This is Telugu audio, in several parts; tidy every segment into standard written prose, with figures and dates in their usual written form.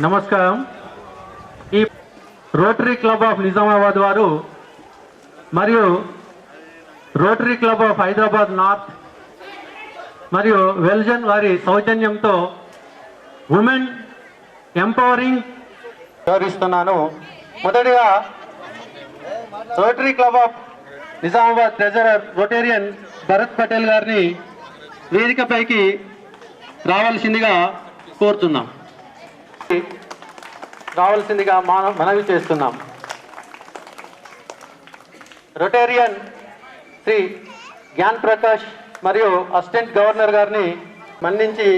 నమస్కారం. ఈ రోటరీ క్లబ్ ఆఫ్ నిజామాబాద్ వారు మరియు rotary club of Hyderabad north మరియు వెల్జన్ వారి సౌజన్యంతో ఉమెన్ ఎంపవరింగ్ వివరిస్తున్నాను. మొదటిగా rotary club of Nizamabad treasurer Rotarian Bharat Patel గారిని వేదికపైకి రావాల్సిందిగా కోరుతున్నాం. రావాల్సిందిగా మనవి చేస్తున్నాం. రొటేరియన్ శ్రీ జ్ఞాన్ ప్రకాష్ మరియు అసిస్టెంట్ గవర్నర్ గారిని మన్నించి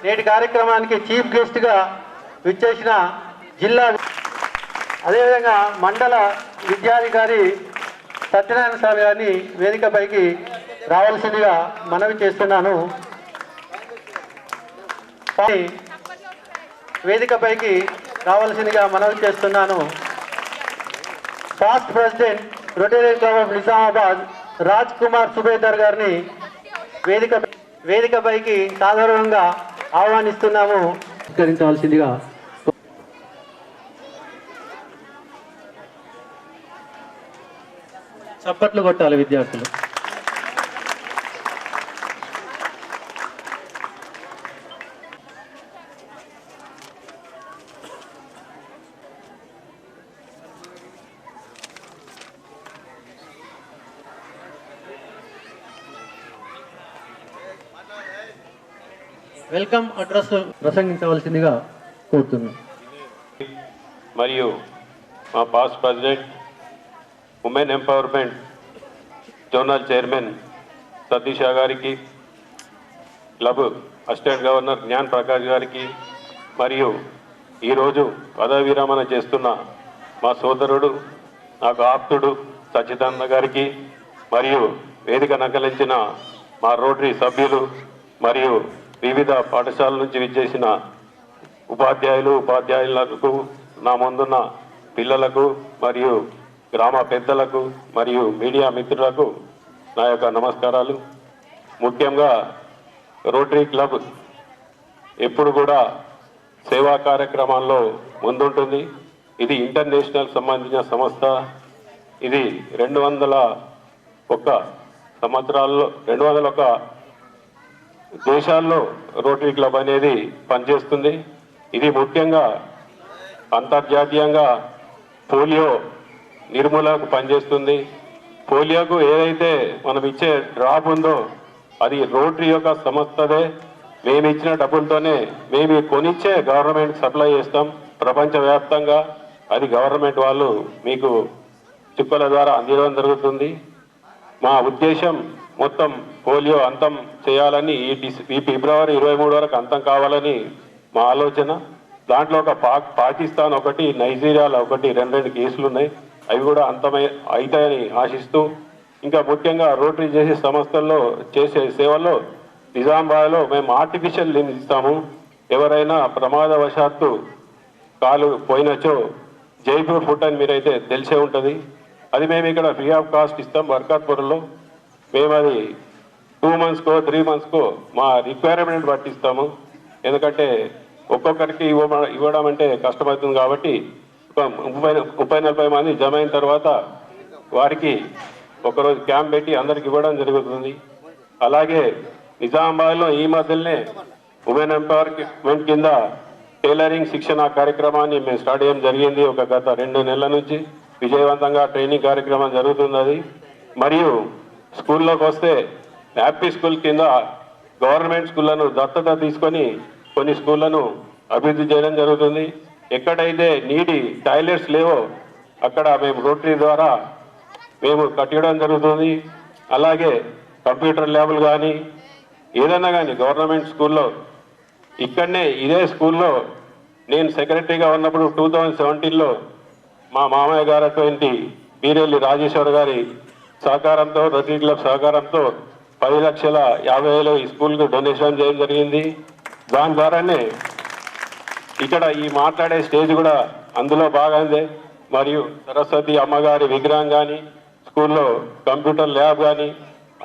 నేటి కార్యక్రమానికి చీఫ్ గెస్ట్గా విచ్చేసిన జిల్లా అదేవిధంగా మండల విద్యాధికారి సత్యనారాయణ స్వామి గారిని వేదికపైకి రావాల్సిందిగా మనవి చేస్తున్నాను. వేదికపైకి రావాల్సిందిగా మనవి చేస్తున్నాను. Past president Rotarian club of Nizamabad Raj Kumar Subedar గారిని వేదికపైకి సాధారణంగా ఆహ్వానిస్తున్నాము. స్వీకరించవలసిందిగా చప్పట్లు కొట్టాలి విద్యార్థులు. వెల్కమ్ అడ్రస్ ప్రసంగించవలసిందిగా కోరుతున్నాను. మరియు మా past president women empowerment zonal chairman Satish గారికి, club assistant governor Gyan Prakash గారికి, మరియు ఈరోజు పదవి విరమణ చేస్తున్న మా సోదరుడు నాకు ఆప్తుడు సచ్చిదానంద గారికి, మరియు వేదిక నకలించిన మా రోటరీ సభ్యులు మరియు వివిధ పాఠశాలల నుంచి విచ్చేసిన ఉపాధ్యాయులకు, నా ముందున్న పిల్లలకు మరియు గ్రామ పెద్దలకు మరియు మీడియా మిత్రులకు నా యొక్క నమస్కారాలు. ముఖ్యంగా రోటరీ క్లబ్ ఎప్పుడు కూడా సేవా కార్యక్రమాల్లో ముందుంటుంది. ఇది ఇంటర్నేషనల్ సంబంధించిన సంస్థ. ఇది 201 సంవత్సరాల్లో 201 దేశాల్లో రోటరీ క్లబ్ అనేది పనిచేస్తుంది. ఇది ముఖ్యంగా అంతర్జాతీయంగా పోలియో నిర్మూలనకు పనిచేస్తుంది. పోలియోకు ఏదైతే మనం ఇచ్చే డ్రాప్ ఉందో అది రోటరీ యొక్క సంస్థదే. మేము ఇచ్చిన డబ్బులతోనే మేము కొనిచ్చే గవర్నమెంట్ సప్లై చేస్తాం ప్రపంచవ్యాప్తంగా. అది గవర్నమెంట్ వాళ్ళు మీకు చుక్కల ద్వారా అందించడం జరుగుతుంది. మా ఉద్దేశం మొత్తం పోలియో అంతం చేయాలని, ఈ ఫిబ్రవరి 23 వరకు అంతం కావాలని మా ఆలోచన. దాంట్లో ఒక పాకిస్తాన్ ఒకటి, నైజీరియాలో ఒకటి 2 కేసులు ఉన్నాయి. అవి కూడా అవుతాయని ఆశిస్తూ, ఇంకా ముఖ్యంగా రోటరీ చేసే సంస్థల్లో చేసే సేవల్లో నిజామాబాద్లో మేము ఆర్టిఫిషియల్ లిమ్స్ ఇస్తాము. ఎవరైనా ప్రమాదవశాత్తు కాలు పోయినచో జైపూర్ ఫుట్ అని మీరైతే తెలిసే ఉంటుంది. అది మేము ఇక్కడ ఫ్రీ ఆఫ్ కాస్ట్ ఇస్తాం బర్కాత్పూర్లో. మేము అది 2 మంత్స్కో 3 మంత్స్కో మా రిక్వైర్మెంట్ బట్టి ఇస్తాము. ఎందుకంటే ఒక్కొక్కరికి ఇవ్వడం అంటే కష్టమవుతుంది కాబట్టి 30-40 మంది జమ అయిన తర్వాత వారికి ఒకరోజు క్యాంప్ పెట్టి అందరికి ఇవ్వడం జరుగుతుంది. అలాగే నిజామాబాద్లో ఈ మధ్యలోనే ఉమెన్ ఎంపవర్మెంట్ కింద టైలరింగ్ శిక్షణ కార్యక్రమాన్ని మేము స్టార్ట్ చేయడం జరిగింది. గత 2 నెలల నుంచి విజయవంతంగా ట్రైనింగ్ కార్యక్రమం జరుగుతుంది. అది మరియు స్కూల్లోకి వస్తే హ్యాపీ స్కూల్ కింద గవర్నమెంట్ స్కూళ్లను దత్తత తీసుకొని కొన్ని స్కూళ్లను అభివృద్ధి చేయడం జరుగుతుంది. ఎక్కడైతే నీటి టాయిలెట్స్ లేవో అక్కడ మేము రోటరీ ద్వారా మేము కట్టడం జరుగుతుంది. అలాగే కంప్యూటర్ ల్యాబ్లు కానీ ఏదైనా కానీ గవర్నమెంట్ స్కూల్లో ఇక్కడనే ఇదే స్కూల్లో నేను సెక్రటరీగా ఉన్నప్పుడు 2017లో మా మామయ్య గారు అటువంటి బీరెల్లి రాజేశ్వర్ గారి సహకారంతో, రోటరీ క్లబ్ సహకారంతో 10,50,000 ఈ స్కూల్కు డొనేషన్ చేయడం జరిగింది. దాని ద్వారానే ఇక్కడ ఈ మాట్లాడే స్టేజ్ కూడా అందులో భాగందే. మరియు సరస్వతి అమ్మగారి విగ్రహం కానీ, స్కూల్లో కంప్యూటర్ ల్యాబ్ కానీ,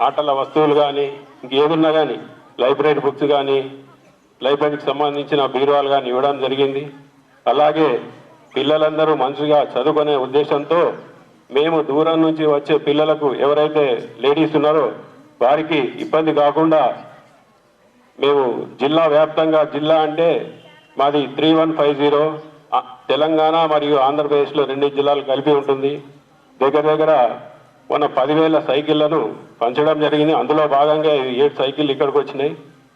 ఆటల వస్తువులు కానీ, ఇంకేదున్నా కానీ లైబ్రరీ బుక్స్ కానీ, లైబ్రరీకి సంబంధించిన బీరువాలు కానీ ఇవ్వడం జరిగింది. అలాగే పిల్లలందరూ మంచిగా చదువుకునే ఉద్దేశంతో మేము దూరం నుంచి వచ్చే పిల్లలకు ఎవరైతే లేడీస్ ఉన్నారో వారికి ఇబ్బంది కాకుండా మేము జిల్లా వ్యాప్తంగా, జిల్లా అంటే మాది 3150 తెలంగాణ మరియు ఆంధ్రప్రదేశ్లో 2 జిల్లాలు కలిపి ఉంటుంది. దగ్గర మన 10,000 సైకిళ్లను పంచడం జరిగింది. అందులో భాగంగా 7 సైకిళ్ళు ఇక్కడికి వచ్చినాయి.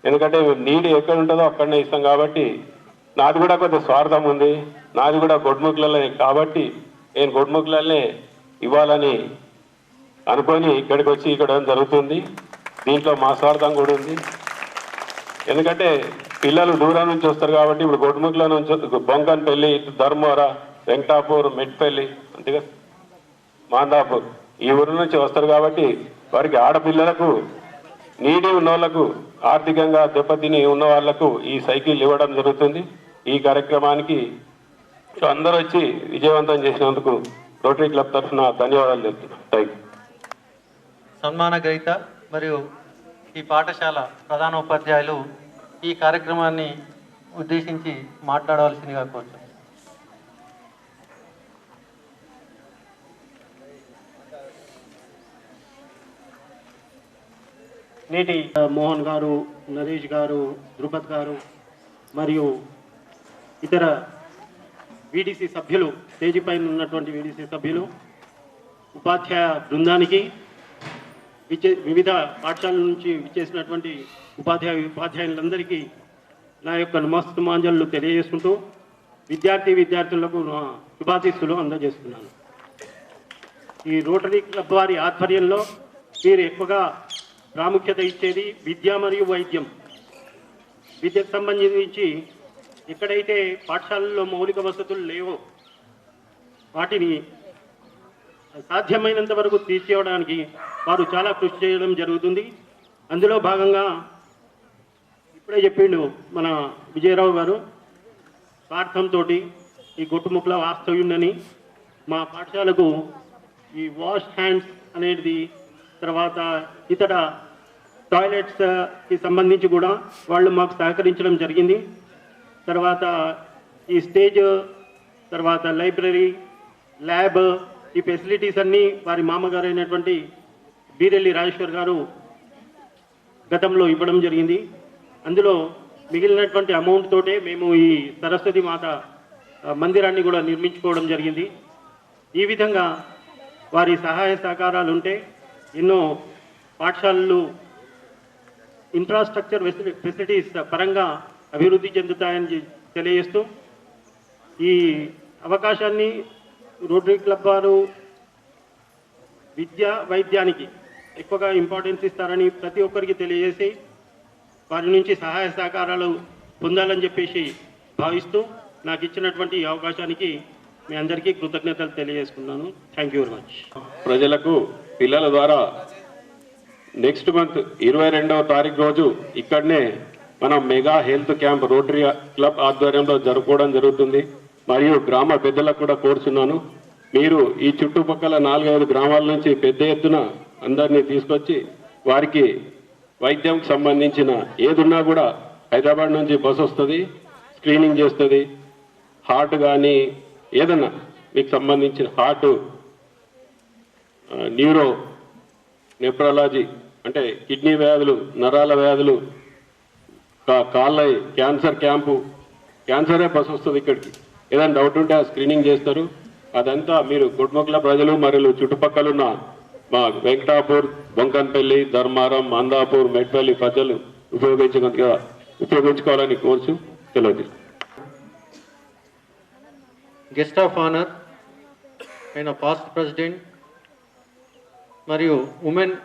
ఎందుకంటే నీడ్ ఎక్కడ ఉంటుందో అక్కడనే ఇస్తాం కాబట్టి నాది కూడా కొంత స్వార్థం ఉంది. నాది కూడా గొడ్ముగ్లలే కాబట్టి నేను గొడ్ముగ్లనే ఇవ్వాలని అనుకొని ఇక్కడికి వచ్చి ఇక్కడ జరుగుతుంది. దీంట్లో మా స్వార్థం కూడా ఉంది. ఎందుకంటే పిల్లలు దూరం నుంచి వస్తారు కాబట్టి ఇప్పుడు గొడ్ముగ్ల నుంచి బొంకన్పల్లి, ధర్మవర, వెంకటాపూర్, మెట్పల్లి, అంతేగా మాందాపూర్ ఈ ఊరు నుంచి వస్తారు కాబట్టి వారికి ఆడపిల్లలకు నీడి ఉన్న వాళ్ళకు ఆర్థికంగా దెబ్బతిని ఉన్న వాళ్లకు ఈ సైకిల్ ఇవ్వడం జరుగుతుంది. ఈ కార్యక్రమానికి అందరూ వచ్చి విజయవంతం చేసినందుకు రోటరీ క్లబ్ తరఫున ధన్యవాదాలు చెప్తున్నాను. Thank you. సన్మాన గ్రహీత మరియు ఈ పాఠశాల ప్రధానోపాధ్యాయులు ఈ కార్యక్రమాన్ని ఉద్దేశించి మాట్లాడవలసిందిగా కోరుతున్నాను. నేటి మోహన్ గారు, నరేష్ గారు, ధృపద్ గారు మరియు ఇతర వీడీసీ సభ్యులు, స్టేజీ పైన ఉన్నటువంటి వీడీసీ సభ్యులు, ఉపాధ్యాయ బృందానికి, వివిధ పాఠశాలల నుంచి విచ్చేసినటువంటి ఉపాధ్యాయులందరికీ నా యొక్క నమస్తమాంజలు తెలియజేసుకుంటూ విద్యార్థులకు నా శుభాశీస్సులు అందజేస్తున్నాను. ఈ రోటరీ క్లబ్ వారి ఆధ్వర్యంలో మీరు ఎక్కువగా ప్రాముఖ్యత ఇచ్చేది విద్య మరియు వైద్యం. విద్యకు సంబంధించి ఎక్కడైతే పాఠశాలల్లో మౌలిక వసతులు లేవో వాటిని సాధ్యమైనంత వరకు తీర్చేయడానికి వారు చాలా కృషి చేయడం జరుగుతుంది. అందులో భాగంగా ఇప్పుడే చెప్పిండు మన విజయరావు గారు, స్వార్థంతో ఈ గొట్టుముక్కల వాస్తవ్యుండని మా పాఠశాలకు ఈ వాష్ హ్యాండ్స్ అనేది, తర్వాత ఇతర టాయిలెట్స్కి సంబంధించి కూడా వాళ్ళు మాకు సహకరించడం జరిగింది. తర్వాత ఈ స్టేజ్, తర్వాత లైబ్రరీ, ల్యాబ్, ఈ ఫెసిలిటీస్ అన్నీ వారి మామగారు అయినటువంటి బీరెల్లి రాజేశ్వర్ గారు గతంలో ఇవ్వడం జరిగింది. అందులో మిగిలినటువంటి అమౌంట్ తోటే మేము ఈ సరస్వతి మాత మందిరాన్ని కూడా నిర్మించుకోవడం జరిగింది. ఈ విధంగా వారి సహాయ సహకారాలు ఉంటే ఎన్నో పాఠశాలలు ఇన్ఫ్రాస్ట్రక్చర్ ఫెసిలిటీస్ పరంగా అభివృద్ధి చెందుతాయని తెలియజేస్తూ ఈ అవకాశాన్ని రోటరీ క్లబ్ వారు విద్య వైద్యానికి ఎక్కువగా ఇంపార్టెన్స్ ఇస్తారని ప్రతి ఒక్కరికి తెలియజేసి వారి నుంచి సహాయ సహకారాలు పొందాలని చెప్పేసి భావిస్తూ నాకు ఇచ్చినటువంటి ఈ అవకాశానికి మీ అందరికీ కృతజ్ఞతలు తెలియజేసుకున్నాను. Thank you very much. ప్రజలకు పిల్లల ద్వారా నెక్స్ట్ మంత్ 22వ తారీఖు రోజు ఇక్కడనే మనం mega health camp rotary club ఆధ్వర్యంలో జరుపుకోవడం జరుగుతుంది. మరియు గ్రామ పెద్దలకు కూడా కోరుచున్నాను, మీరు ఈ చుట్టుపక్కల 4-5 గ్రామాల నుంచి పెద్ద ఎత్తున అందరినీ తీసుకొచ్చి వారికి వైద్యంకి సంబంధించిన ఏదున్నా కూడా హైదరాబాద్ నుంచి బస్సు వస్తుంది, స్క్రీనింగ్ చేస్తుంది. హార్ట్ కానీ ఏదన్నా మీకు సంబంధించిన హార్ట్, న్యూరో, నెఫ్రాలజీ అంటే కిడ్నీ వ్యాధులు, నరాల వ్యాధులు, కాళ్ళ క్యాన్సర్ క్యాంపు, క్యాన్సరే బస్సు వస్తుంది ఇక్కడికి. ఏదైనా డౌట్ ఉంటే ఆ స్క్రీనింగ్ చేస్తారు. అదంతా మీరు గుడ్మొక్కల ప్రజలు మరియు చుట్టుపక్కల ఉన్న మా వెంకటాపూర్, బొంకన్పల్లి, ధర్మారం, మందాపూర్, మెట్పల్లి ప్రజలు ఉపయోగించుకోవాలని కోర్సు తెలియదు. గెస్ట్ ఆఫ్ ఆనర్ అయిన పాస్ట్ ప్రెసిడెంట్ మరియు women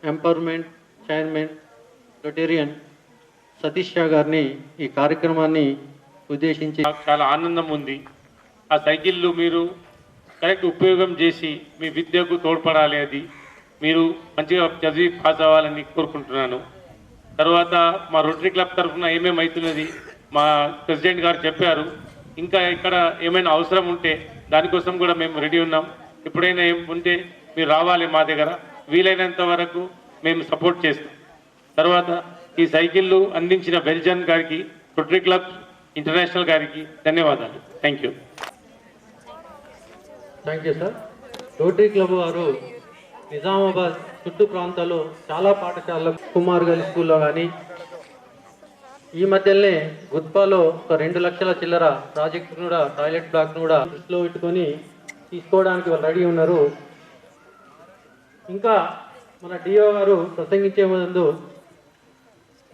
empowerment chairman Rotarian Satish Shah గారిని ఈ కార్యక్రమాన్ని ఉద్దేశించి చాలా ఆనందం ఉంది. ఆ సైకిళ్ళు మీరు కరెక్ట్ ఉపయోగం చేసి మీ విద్యకు తోడ్పడాలి. అది మీరు మంచిగా చదివి పాస్ అవ్వాలని కోరుకుంటున్నాను. తర్వాత మా రోటరీ క్లబ్ తరఫున ఏమేమి అవుతున్నది మా ప్రెసిడెంట్ గారు చెప్పారు. ఇంకా ఇక్కడ ఏమైనా అవసరం ఉంటే దానికోసం కూడా మేము రెడీ ఉన్నాం. ఎప్పుడైనా ఏం ఉంటే మీరు రావాలి మా దగ్గర, వీలైనంత వరకు మేము సపోర్ట్ చేస్తాం. తర్వాత ఈ సైకిళ్ళు అందించిన బెల్జన్ గారికి రోటరీ క్లబ్ ఇంటర్నేషనల్ గారికి ధన్యవాదాలు. Thank you. Thank you sir. Rotary club వారు నిజామాబాద్ చుట్టూ ప్రాంతాల్లో చాలా పాఠశాలలు, కుమార్ గంజ్ స్కూల్లో కానీ, ఈ మధ్యలోనే గుత్పాలో ఒక 2 లక్షల చిల్లర ప్రాజెక్ట్ కూడా, టాయిలెట్ బ్లాక్ను కూడా దృష్టిలో పెట్టుకొని తీసుకోవడానికి వాళ్ళు రెడీ ఉన్నారు. ఇంకా మన డిఓ గారు ప్రసంగించే ముందు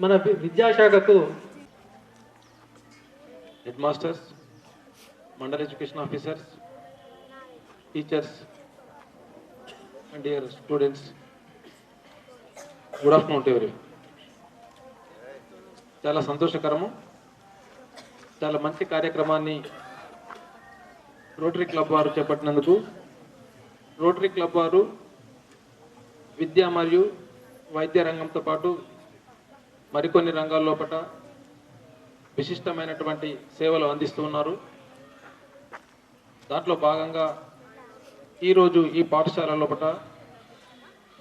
మన విద్యాశాఖకు head masters, mandal education officers, teachers and dear students, good afternoon to everyone. చాలా సంతోషకరము, చాలా మంచి కార్యక్రమాన్ని రోటరీ క్లబ్ వారు చేపట్టినందుకు. రోటరీ క్లబ్ వారు విద్య మరియు వైద్య రంగంతో పాటు మరికొన్ని రంగాల లోపల విశిష్టమైనటువంటి సేవలు అందిస్తూ ఉన్నారు. దాంట్లో భాగంగా ఈరోజు ఈ పాఠశాల లోపల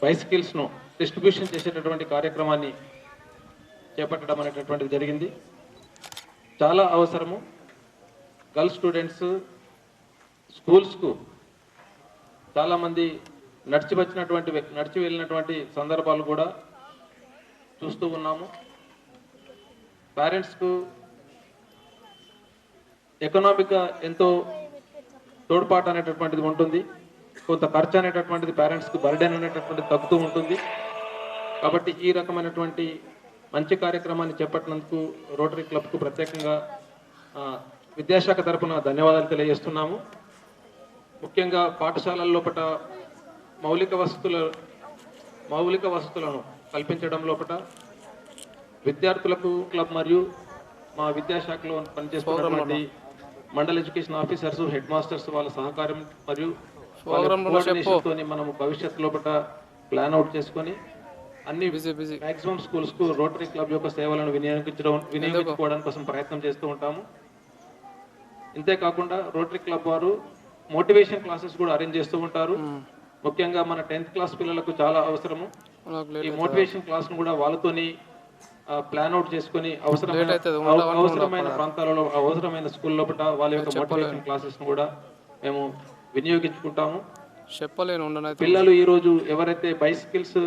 బైసికిల్స్ను డిస్ట్రిబ్యూషన్ చేసేటటువంటి కార్యక్రమాన్ని చేపట్టడం అనేటటువంటిది జరిగింది. చాలా అవసరము. గర్ల్స్ స్టూడెంట్స్ స్కూల్స్కు చాలామంది నడిచి వెళ్ళినటువంటి సందర్భాలు కూడా చూస్తూ ఉన్నాము. పేరెంట్స్కు ఎకనామిక్గా ఎంతో తోడ్పాటు అనేటటువంటిది ఉంటుంది. కొంత ఖర్చు అనేటటువంటిది పేరెంట్స్కి బర్డెన్ అనేటటువంటిది తగ్గుతూ ఉంటుంది. కాబట్టి ఈ రకమైనటువంటి మంచి కార్యక్రమాన్ని చేపట్టినందుకు రోటరీ క్లబ్కు ప్రత్యేకంగా విద్యాశాఖ తరపున ధన్యవాదాలు తెలియజేస్తున్నాము. ముఖ్యంగా పాఠశాలల లోపల మౌలిక వసతులను కల్పించడం లోపల విద్యార్థులకు క్లబ్ మరియు మా విద్యాశాఖలో పనిచేస్తున్నటువంటి mandal education officers, head masters వాళ్ళ సహకారం మరియు కోఆర్డినేషన్తోని మనము భవిష్యత్తు లోపల ప్లాన్ అవుట్ చేసుకొని అన్ని మాక్సిమం స్కూల్స్కు రోటరీ క్లబ్ యొక్క సేవలను వినియోగించుకోవడం కోసం ప్రయత్నం చేస్తూ ఉంటాము. ఇంతేకాకుండా రోటరీ క్లబ్ వారు మోటివేషన్ క్లాసెస్ కూడా అరేంజ్ చేస్తూ ఉంటారు. ముఖ్యంగా మన 10th క్లాస్ పిల్లలకు చాలా అవసరము. ఈ మోటివేషన్ క్లాస్ను కూడా వాళ్ళతోని ప్లాన్ అవుట్ చేసుకొని అవసరమైన ప్రాంతాలలో, అవసరమైన స్కూల్ లోపల వాళ్ళ యొక్క మోటివేషన్ క్లాసెస్ను కూడా మేము వినియోగించుకుంటాము. పిల్లలు ఈరోజు ఎవరైతే బైసికిల్స్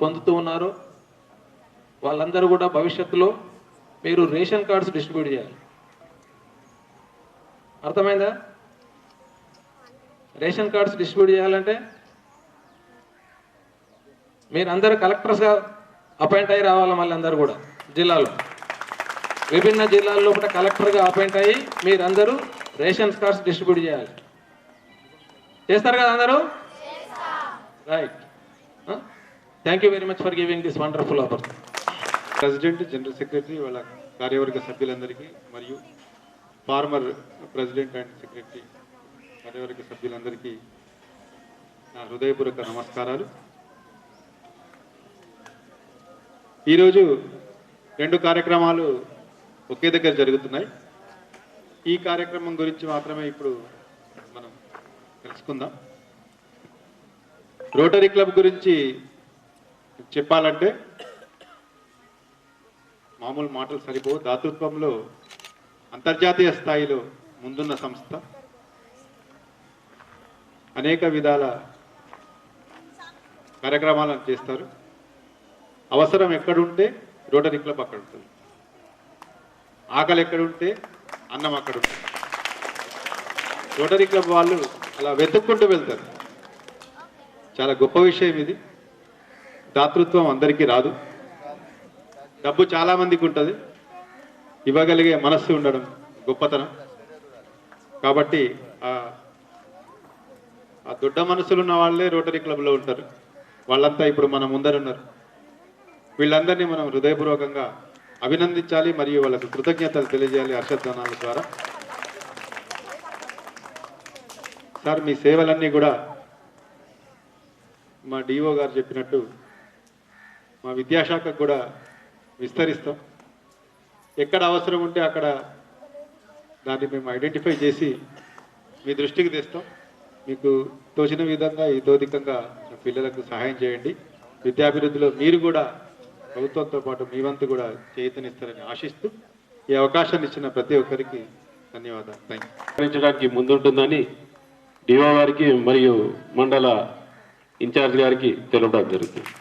పొందుతూ ఉన్నారో వాళ్ళందరూ కూడా భవిష్యత్తులో మీరు రేషన్ కార్డ్స్ డిస్ట్రిబ్యూట్ చేయాలి. అర్థమైందా? రేషన్ కార్డ్స్ డిస్ట్రిబ్యూట్ చేయాలంటే మీరు అందరూ కలెక్టర్స్గా అపాయింట్ అయ్యి రావాలి. మళ్ళీ అందరూ కూడా జిల్లాలో, విభిన్న జిల్లాల్లో కూడా కలెక్టర్గా అపాయింట్ అయ్యి మీరందరూ రేషన్ కార్డ్స్ డిస్ట్రిబ్యూట్ చేయాలి. చేస్తారు కదా అందరూ? Right. Thank you very much for giving this wonderful opportunity. President, general secretary, వాళ్ళ కార్యవర్గ సభ్యులందరికీ మరియు ఫార్మర్ ప్రెసిడెంట్ అండ్ సెక్రటరీ కార్యవర్గ సభ్యులందరికీ నా హృదయపూర్వక నమస్కారాలు. ఈరోజు 2 కార్యక్రమాలు ఒకే దగ్గర జరుగుతున్నాయి. ఈ కార్యక్రమం గురించి మాత్రమే ఇప్పుడు మనం తెలుసుకుందాం. రోటరీ క్లబ్ గురించి చెప్పాలంటే మామూలు మాటలు సరిపోవు. దాతృత్వంలో అంతర్జాతీయ స్థాయిలో ముందున్న సంస్థ. అనేక విధాల కార్యక్రమాలను చేస్తారు. అవసరం ఎక్కడుంటే రోటరీ క్లబ్ అక్కడ ఉంటుంది. ఆకలి ఎక్కడుంటే అన్నం అక్కడ ఉంటుంది. రోటరీ క్లబ్ వాళ్ళు అలా వెతుక్కుంటూ వెళ్తారు. చాలా గొప్ప విషయం ఇది. దాతృత్వం అందరికీ రాదు. డబ్బు చాలామందికి ఉంటుంది. ఇవ్వగలిగే మనస్సు ఉండడం గొప్పతనం. కాబట్టి ఆ దొడ్డ మనసులు ఉన్న వాళ్ళే రోటరీ క్లబ్లో ఉంటారు. వాళ్ళంతా ఇప్పుడు మన ముందరున్నారు. వీళ్ళందరినీ మనం హృదయపూర్వకంగా అభినందించాలి మరియు వాళ్ళకు కృతజ్ఞతలు తెలియజేయాలి హర్షధ్వానాల ద్వారా. సార్, మీ సేవలన్నీ కూడా మా డిఓ గారు చెప్పినట్టు మా విద్యాశాఖకు కూడా విస్తరిస్తాం. ఎక్కడ అవసరం ఉంటే అక్కడ దాన్ని మేము ఐడెంటిఫై చేసి మీ దృష్టికి తెస్తాం. మీకు తోచిన విధంగా ఇతోధికంగా పిల్లలకు సహాయం చేయండి. విద్యాభివృద్ధిలో మీరు కూడా ప్రభుత్వంతో పాటు మీ వంతు కూడా చేయూతనిస్తారని ఆశిస్తూ ఈ అవకాశాన్ని ఇచ్చిన ప్రతి ఒక్కరికి ధన్యవాదాలు. Thank you. సహకరించడానికి ముందుంటుందని డిఓ గారికి మరియు మండల ఇన్ఛార్జ్ గారికి తెలపడం జరుగుతుంది.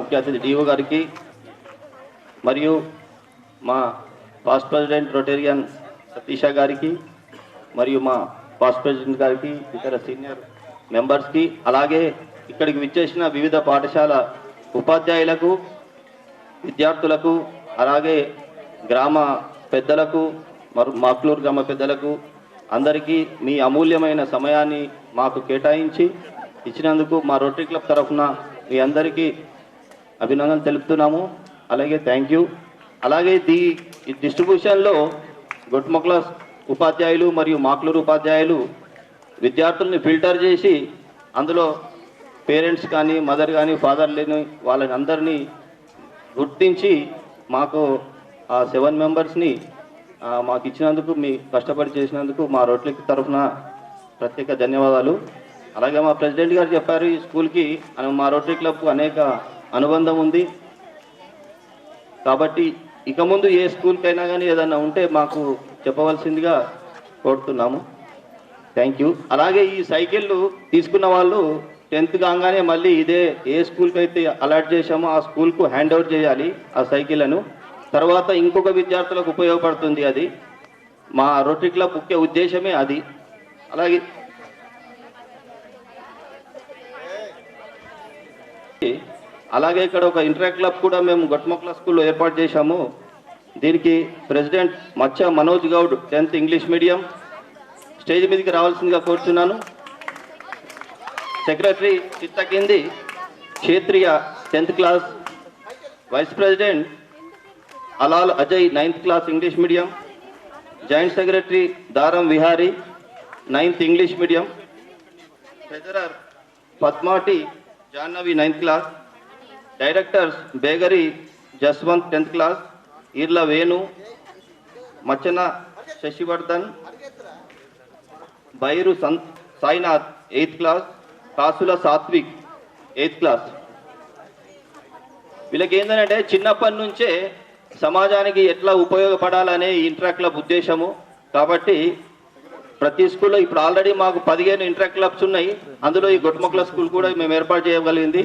ముఖ్య అతిథి డిఓ గారికి మరియు మా పాస్ట్ ప్రెసిడెంట్ రొటేరియన్ సతీష గారికి మరియు మా పాస్ట్ ప్రెసిడెంట్ గారికి ఇతర సీనియర్ మెంబర్స్కి అలాగే ఇక్కడికి విచ్చేసిన వివిధ పాఠశాల ఉపాధ్యాయులకు విద్యార్థులకు అలాగే గ్రామ పెద్దలకు మాక్లూరు గ్రామ పెద్దలకు అందరికీ మీ అమూల్యమైన సమయాన్ని మాకు కేటాయించి ఇచ్చినందుకు మా రోటరీ క్లబ్ తరఫున మీ అందరికీ అభినందనలు తెలుపుతున్నాము. అలాగే థ్యాంక్ యూ. అలాగే ఈ డిస్ట్రిబ్యూషన్లో గొట్మొక్కల ఉపాధ్యాయులు మరియు మాక్లూరు ఉపాధ్యాయులు విద్యార్థుల్ని ఫిల్టర్ చేసి అందులో పేరెంట్స్ కానీ మదర్ కానీ ఫాదర్ లేని వాళ్ళని అందరినీ గుర్తించి మాకు ఆ 7 మెంబర్స్ని మాకు ఇచ్చినందుకు మీ కష్టపడి చేసినందుకు మా రోటరీ తరఫున ప్రత్యేక ధన్యవాదాలు. అలాగే మా ప్రెసిడెంట్ గారు చెప్పారు ఈ స్కూల్కి మా రోటరీ క్లబ్కు అనేక అనుబంధం ఉంది కాబట్టి ఇక ముందు ఏ స్కూల్కైనా కానీ ఏదైనా ఉంటే మాకు చెప్పవలసిందిగా కోరుతున్నాము. Thank you. అలాగే ఈ సైకిళ్ళు తీసుకున్న వాళ్ళు 10th కాగానే మళ్ళీ ఇదే ఏ స్కూల్కి అయితే అలాట్ చేశామో ఆ స్కూల్కు హ్యాండ్ ఓవర్ చేయాలి ఆ సైకిళ్లను. తర్వాత ఇంకొక విద్యార్థులకు ఉపయోగపడుతుంది. అది మా రోటరీ క్లబ్ ముఖ్య ఉద్దేశమే అది. అలాగే ఇక్కడ ఒక ఇంటర్ క్లబ్ కూడా మేము గొట్మక్ల స్కూల్లో ఏర్పాటు చేశాము. దీనికి president Maccha Manoj Goud 10th English medium stage మీదకి రావాల్సిందిగా కోరుతున్నాను. Secretary Chittakindi Kshetriya 10th class, vice president Alal Ajay 9th class English medium, joint secretary Daram Vihari 9th English medium, treasurer Padmati Jahnavi 9th class, directors Begari Jaswanth 10th class, Eerla Venu, Machana Shashivardhan, Bairu Sainath 8th class, Kasula Satvik 8th class. వీళ్ళకి ఏంటంటే చిన్నప్పటి నుంచే సమాజానికి ఎట్లా ఉపయోగపడాలనే ఇంటర్ క్లబ్ ఉద్దేశము. కాబట్టి ప్రతి స్కూల్లో ఇప్పుడు ఆల్రెడీ మాకు 15 ఇంటర్ క్లబ్స్ ఉన్నాయి. అందులో ఈ గొట్మక్ల స్కూల్ కూడా మేము ఏర్పాటు చేయగలిగింది.